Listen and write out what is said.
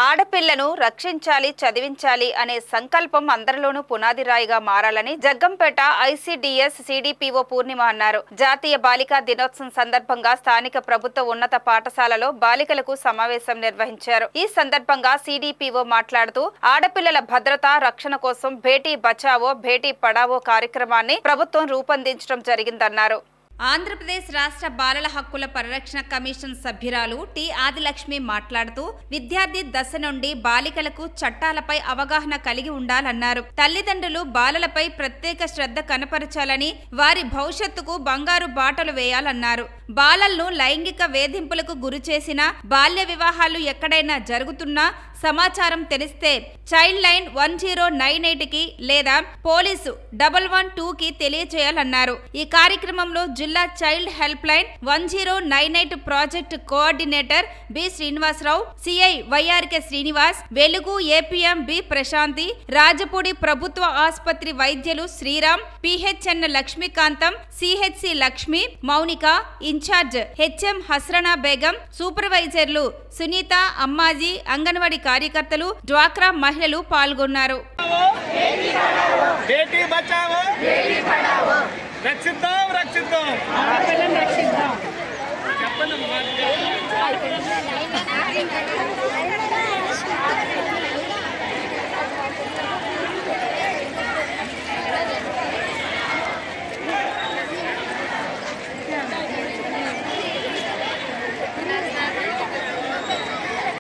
ఆడపిల్లను రక్షించాలి, చదివించాలి అనే సంకల్పం అందరిలోనూ పునాదిరాయిగా మారాలని జగ్గంపేట ఐసీడీఎస్ సిడిపిఓ పూర్ణిమ అన్నారు. జాతీయ బాలికా దినోత్సవం సందర్భంగా స్థానిక ప్రభుత్వ ఉన్నత పాఠశాలలో బాలికలకు సమావేశం నిర్వహించారు. ఈ సందర్భంగా సిడిపిఓ మాట్లాడుతూ ఆడపిల్లల భద్రత, రక్షణ కోసం బేటీ బచావో బేటీ పడావో కార్యక్రమాన్ని ప్రభుత్వం రూపొందించడం జరిగిందన్నారు. ఆంధ్రప్రదేశ్ రాష్ట్ర బాలల హక్కుల పరిరక్షణ కమిషన్ సభ్యురాలు టి ఆదిలక్ష్మి మాట్లాడుతూ విద్యార్థి దశ నుండి బాలికలకు చట్టాలపై అవగాహన కలిగి ఉండాలన్నారు. తల్లిదండ్రులు బాలలపై ప్రత్యేక శ్రద్ధ కనపరచాలని, వారి భవిష్యత్తుకు బంగారు బాటలు వేయాలన్నారు. బాలలను లైంగిక వేధింపులకు గురి చేసిన, బాల్య వివాహాలు ఎక్కడైనా జరుగుతున్నా సమాచారం తెలిస్తే చైల్డ్ లైన్ 1098కి లేదా పోలీసు 112కి తెలియజేయాలన్నారు. ఈ కార్యక్రమంలో జిల్లా child help line 1098 project coordinator B Srinivasarao, CI YRK Srinivas, Velugu APM B Prashanti, Rajapudi ప్రభుత్వ ఆసుపత్రి వైద్యులు Sriram, PHN Lakshmikantham, CHC Lakshmi, Mounika, incharge HM Hasrana Begum, సూపర్వైజర్లు సునీత, అమ్మాజీ, అంగన్వాడీ కార్యకర్తలు, డ్వాక్రా మహిళలు పాల్గొన్నారు. రక్షిద్దాం.